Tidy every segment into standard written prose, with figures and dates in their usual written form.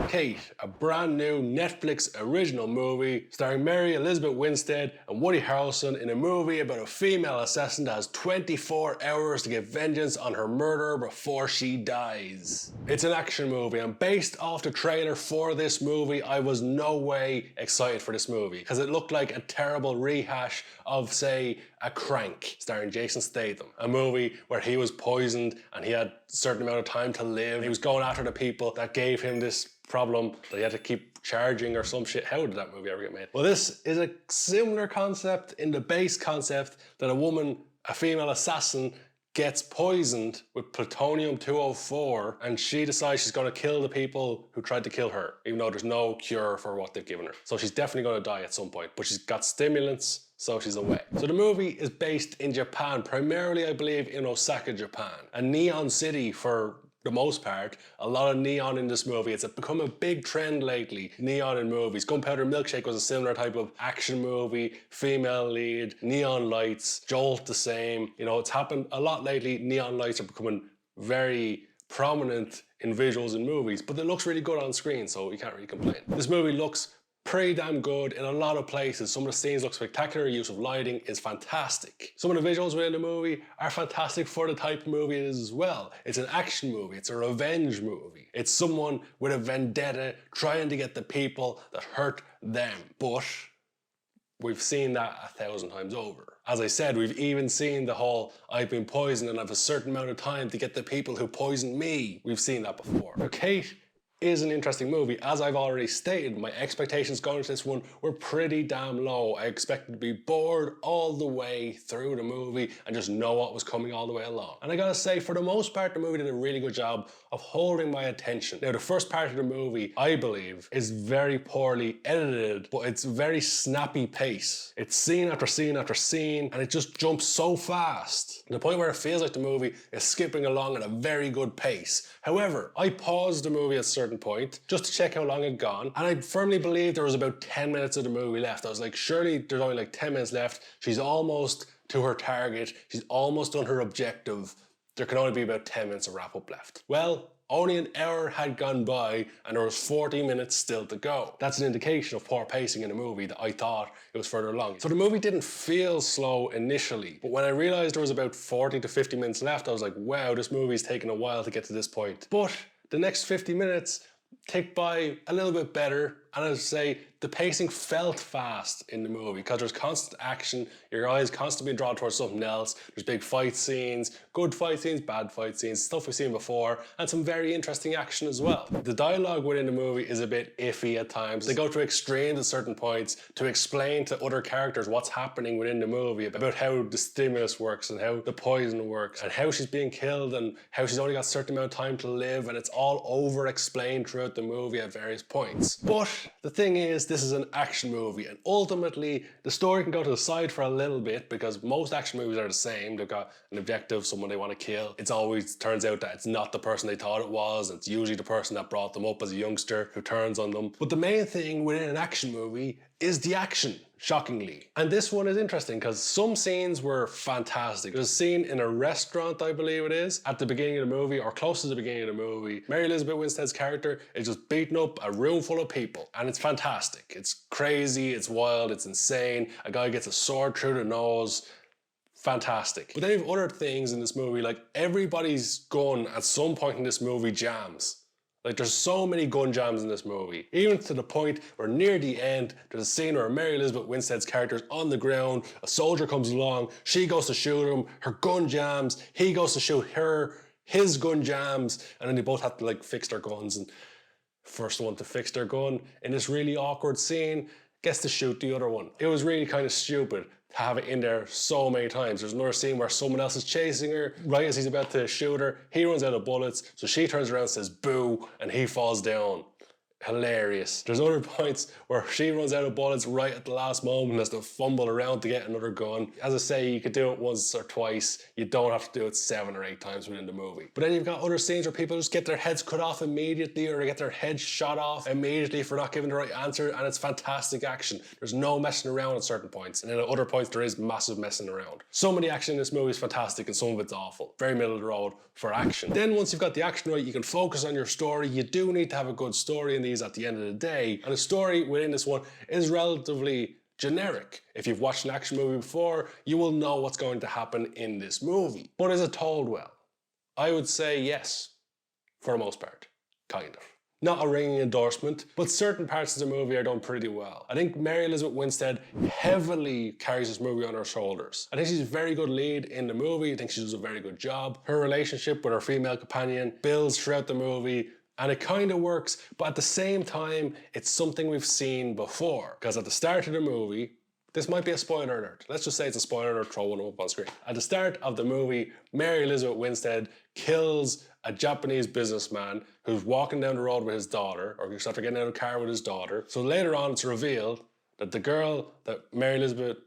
Kate, a brand new Netflix original movie starring Mary Elizabeth Winstead and Woody Harrelson in a movie about a female assassin that has 24 hours to get vengeance on her murderer before she dies. It's an action movie, and based off the trailer for this movie, I was no way excited for this movie because it looked like a terrible rehash of, say, A Crank starring Jason Statham. A movie where he was poisoned and he had a certain amount of time to live. He was going after the people that gave him this problem that he had to keep charging or some shit. How did that movie ever get made? Well, this is a similar concept in the base concept that a woman, a female assassin, gets poisoned with plutonium-204 and she decides she's going to kill the people who tried to kill her, even though there's no cure for what they've given her. So she's definitely going to die at some point, but she's got stimulants, so she's away. So the movie is based in Japan, primarily I believe in Osaka, Japan. A neon city for the most part. A lot of neon in this movie. It's become a big trend lately, neon in movies. Gunpowder Milkshake was a similar type of action movie, female lead, neon lights, JOLT the same. You know, it's happened a lot lately. Neon lights are becoming very prominent in visuals in movies, but it looks really good on screen, so you can't really complain. This movie looks pretty damn good in a lot of places. Some of the scenes look spectacular, use of lighting is fantastic. Some of the visuals within the movie are fantastic for the type of movie it is as well. It's an action movie, it's a revenge movie. It's someone with a vendetta trying to get the people that hurt them. But we've seen that 1,000 times over. As I said, we've even seen the whole I've been poisoned and I have a certain amount of time to get the people who poisoned me. We've seen that before. Now, Kate is an interesting movie. As I've already stated, my expectations going into this one were pretty damn low. I expected to be bored all the way through the movie and just know what was coming all the way along. And I gotta say, for the most part, the movie did a really good job of holding my attention. Now, the first part of the movie, I believe, is very poorly edited, but it's very snappy pace. It's scene after scene after scene, and it just jumps so fast, to the point where it feels like the movie is skipping along at a very good pace. However, I paused the movie at a certain point just to check how long it had gone, and I firmly believe there was about 10 minutes of the movie left. I was like, surely there's only like 10 minutes left. She's almost to her target. She's almost done her objective. There can only be about 10 minutes of wrap up left. Well, only an hour had gone by and there was 40 minutes still to go. That's an indication of poor pacing in the movie that I thought it was further along. So the movie didn't feel slow initially, but when I realized there was about 40 to 50 minutes left, I was like, wow, this movie's taken a while to get to this point. But the next 50 minutes ticked by a little bit better, and as I say, the pacing felt fast in the movie because there's constant action, your eyes constantly being drawn towards something else, there's big fight scenes, good fight scenes, bad fight scenes, stuff we've seen before, and some very interesting action as well. The dialogue within the movie is a bit iffy at times. They go to extremes at certain points to explain to other characters what's happening within the movie, about how the stimulus works and how the poison works and how she's being killed and how she's only got a certain amount of time to live, and it's all over explained throughout the movie at various points. But the thing is, this is an action movie, and ultimately the story can go to the side for a little bit because most action movies are the same. They've got an objective, someone they want to kill. It's always turns out that it's not the person they thought it was. It's usually the person that brought them up as a youngster who turns on them. But the main thing within an action movie is the action, shockingly. And this one is interesting because some scenes were fantastic. There's a scene in a restaurant, I believe it is, at the beginning of the movie, or close to the beginning of the movie. Mary Elizabeth Winstead's character is just beating up a room full of people, and it's fantastic. It's crazy, it's wild, it's insane. A guy gets a sword through the nose. Fantastic. But then you have other things in this movie, like everybody's gun at some point in this movie jams. Like, there's so many gun jams in this movie. Even to the point where near the end, there's a scene where Mary Elizabeth Winstead's character's on the ground, a soldier comes along, she goes to shoot him, her gun jams, he goes to shoot her, his gun jams, and then they both have to like fix their guns, and first one to fix their gun in this really awkward scene gets to shoot the other one. It was really kind of stupid to have it in there so many times. There's another scene where someone else is chasing her. Right as he's about to shoot her, he runs out of bullets, so she turns around and says boo, and he falls down. Hilarious. There's other points where she runs out of bullets right at the last moment and has to fumble around to get another gun. As I say, you could do it once or twice. You don't have to do it 7 or 8 times within the movie. But then you've got other scenes where people just get their heads cut off immediately, or they get their heads shot off immediately for not giving the right answer, and it's fantastic action. There's no messing around at certain points, and then at other points there is massive messing around. Some of the action in this movie is fantastic and some of it's awful. Very middle of the road for action. Then once you've got the action right, you can focus on your story. You do need to have a good story in the families at the end of the day. And the story within this one is relatively generic. If you've watched an action movie before, you will know what's going to happen in this movie. But is it told well? I would say yes, for the most part, kind of. Not a ringing endorsement, but certain parts of the movie are done pretty well. I think Mary Elizabeth Winstead heavily carries this movie on her shoulders. I think she's a very good lead in the movie. I think she does a very good job. Her relationship with her female companion builds throughout the movie, and it kind of works, but at the same time, it's something we've seen before. Because at the start of the movie, this might be a spoiler alert. Let's just say it's a spoiler alert, throw one up on screen. At the start of the movie, Mary Elizabeth Winstead kills a Japanese businessman who's walking down the road with his daughter, or he's after getting out of the car with his daughter. So later on, it's revealed that the girl that Mary Elizabeth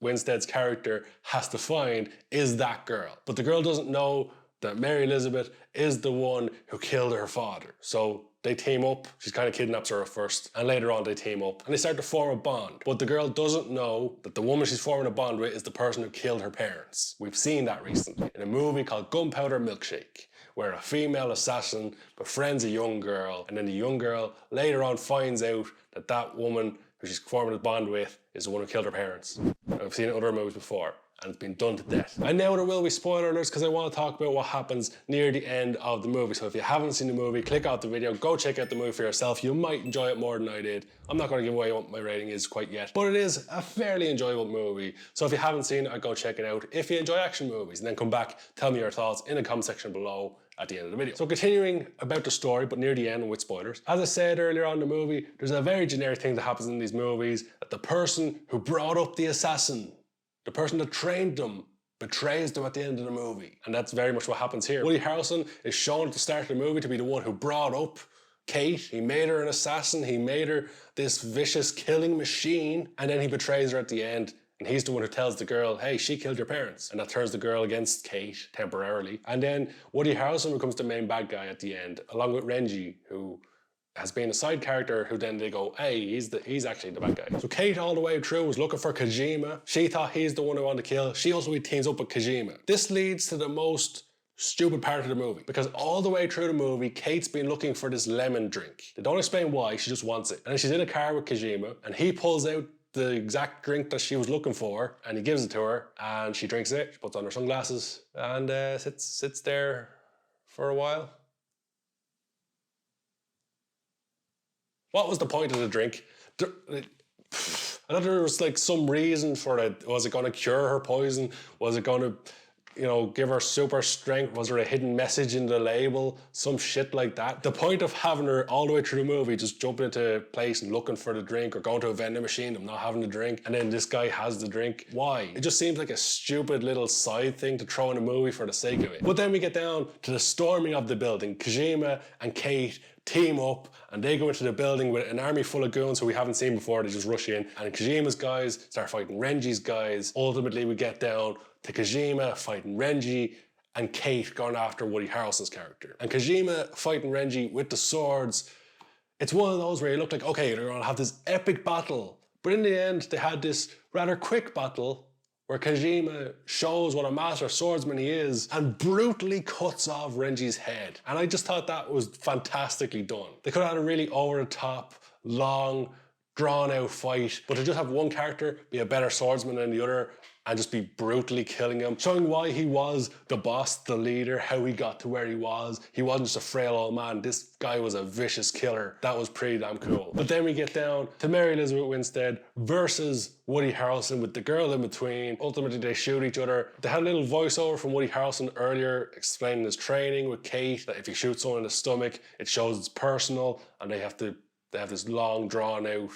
Winstead's character has to find is that girl. But the girl doesn't know that Mary Elizabeth is the one who killed her father. So they team up. She kind of kidnaps her at first, and later on they team up and they start to form a bond. But the girl doesn't know that the woman she's forming a bond with is the person who killed her parents. We've seen that recently in a movie called Gunpowder, Milkshake, where a female assassin befriends a young girl, and then the young girl later on finds out that that woman who she's forming a bond with is the one who killed her parents. I've seen it in other movies before, and it's been done to death. And now there will be spoiler alerts because I want to talk about what happens near the end of the movie. So if you haven't seen the movie, click out the video, go check out the movie for yourself. You might enjoy it more than I did. I'm not going to give away what my rating is quite yet, but it is a fairly enjoyable movie. So if you haven't seen it, I'd go check it out. If you enjoy action movies, and then come back, tell me your thoughts in the comment section below at the end of the video. So continuing about the story, but near the end with spoilers. As I said earlier on in the movie, there's a very generic thing that happens in these movies, that the person who brought up the assassin, the person that trained them, betrays them at the end of the movie. And that's very much what happens here. Woody Harrelson is shown at the start of the movie to be the one who brought up Kate. He made her an assassin. He made her this vicious killing machine. And then he betrays her at the end. And he's the one who tells the girl, hey, she killed your parents. And that turns the girl against Kate temporarily. And then Woody Harrelson becomes the main bad guy at the end, along with Renji, who has been a side character who then they go, hey, he's actually the bad guy. So Kate all the way through was looking for Kojima. She thought he's the one who wanted to kill. She also teams up with Kojima. This leads to the most stupid part of the movie, because all the way through the movie, Kate's been looking for this lemon drink. They don't explain why, she just wants it. And then she's in a car with Kojima, and he pulls out the exact drink that she was looking for, and he gives it to her, and she drinks it, she puts on her sunglasses, and sits there for a while. What was the point of the drink? I thought there was like some reason for it. Was it going to cure her poison? Was it going to, give her super strength? Was there a hidden message in the label? Some shit like that. The point of having her all the way through the movie just jumping into a place and looking for the drink, or going to a vending machine and not having the drink, and then this guy has the drink. Why? It just seems like a stupid little side thing to throw in a movie for the sake of it. But then we get down to the storming of the building. Kojima and Kate team up, and they go into the building with an army full of goons who we haven't seen before. They just rush in, and Kojima's guys start fighting Renji's guys. Ultimately, we get down to Kojima fighting Renji, and Kate going after Woody Harrelson's character. And Kojima fighting Renji with the swords. It's one of those where you look like, okay, they're gonna have this epic battle. But in the end, they had this rather quick battle where Kojima shows what a master swordsman he is and brutally cuts off Renji's head. And I just thought that was fantastically done. They could have had a really over-the-top, long, drawn-out fight, but to just have one character be a better swordsman than the other and just be brutally killing him, showing why he was the boss, the leader, how he got to where he was. He wasn't just a frail old man. This guy was a vicious killer. That was pretty damn cool. But then we get down to Mary Elizabeth Winstead versus Woody Harrelson with the girl in between. Ultimately, they shoot each other. They had a little voiceover from Woody Harrelson earlier explaining his training with Kate, that if you shoot someone in the stomach, it shows it's personal, and they have this long, drawn-out,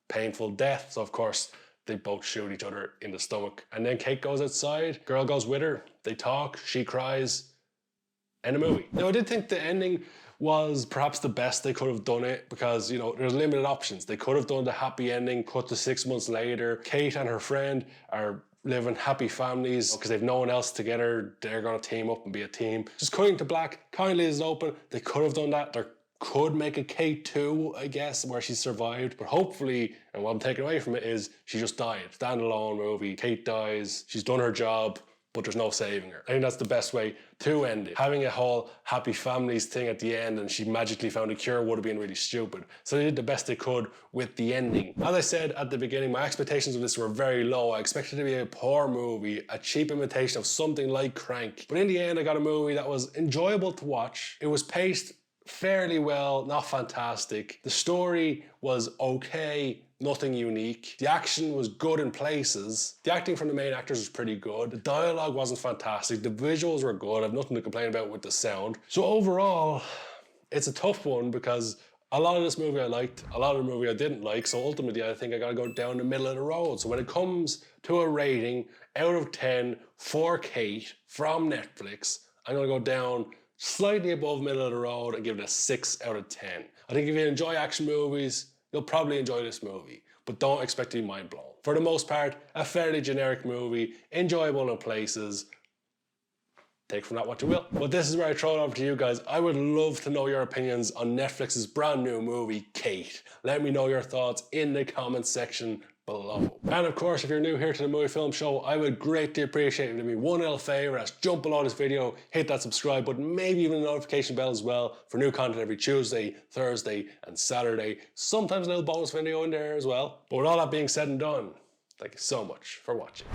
painful death. So, of course, they both shoot each other in the stomach. And then Kate goes outside, girl goes with her, they talk, she cries, end of movie. Now, I did think the ending was perhaps the best they could have done it, because, there's limited options. They could have done the happy ending, cut to 6 months later. Kate and her friend are living happy families because they've no one else together. They're going to team up and be a team. Just cutting to black, kindly is open. They could have done that. There could make a Kate 2, I guess, where she survived. But hopefully, and what I'm taking away from it is she just died. Standalone movie. Kate dies. She's done her job. but there's no saving her. I think that's the best way to end it. Having a whole happy families thing at the end and she magically found a cure would have been really stupid. So they did the best they could with the ending. As I said at the beginning, my expectations of this were very low. I expected it to be a poor movie, a cheap imitation of something like Crank. But in the end, I got a movie that was enjoyable to watch. It was paced fairly well, not fantastic. The story was okay, nothing unique. The action was good in places. The acting from the main actors was pretty good. The dialogue wasn't fantastic. The visuals were good. I've nothing to complain about with the sound. So overall, it's a tough one because a lot of this movie I liked, a lot of the movie I didn't like, so ultimately I think I gotta go down the middle of the road. So when it comes to a rating out of 10 for Kate from Netflix, I'm gonna go down slightly above middle of the road and give it a 6 out of 10. I think if you enjoy action movies, you'll probably enjoy this movie, but don't expect to be mind blown. For the most part, a fairly generic movie, enjoyable in places. Take from that what you will. But this is where I throw it over to you guys. I would love to know your opinions on Netflix's brand new movie, Kate. Let me know your thoughts in the comments section below. And of course, if you're new here to the Movie Film Show, I would greatly appreciate it if you do me one little favor. That's jump below this video, hit that subscribe button, maybe even the notification bell as well for new content every Tuesday, Thursday, and Saturday. Sometimes a little bonus video in there as well. But with all that being said and done, thank you so much for watching.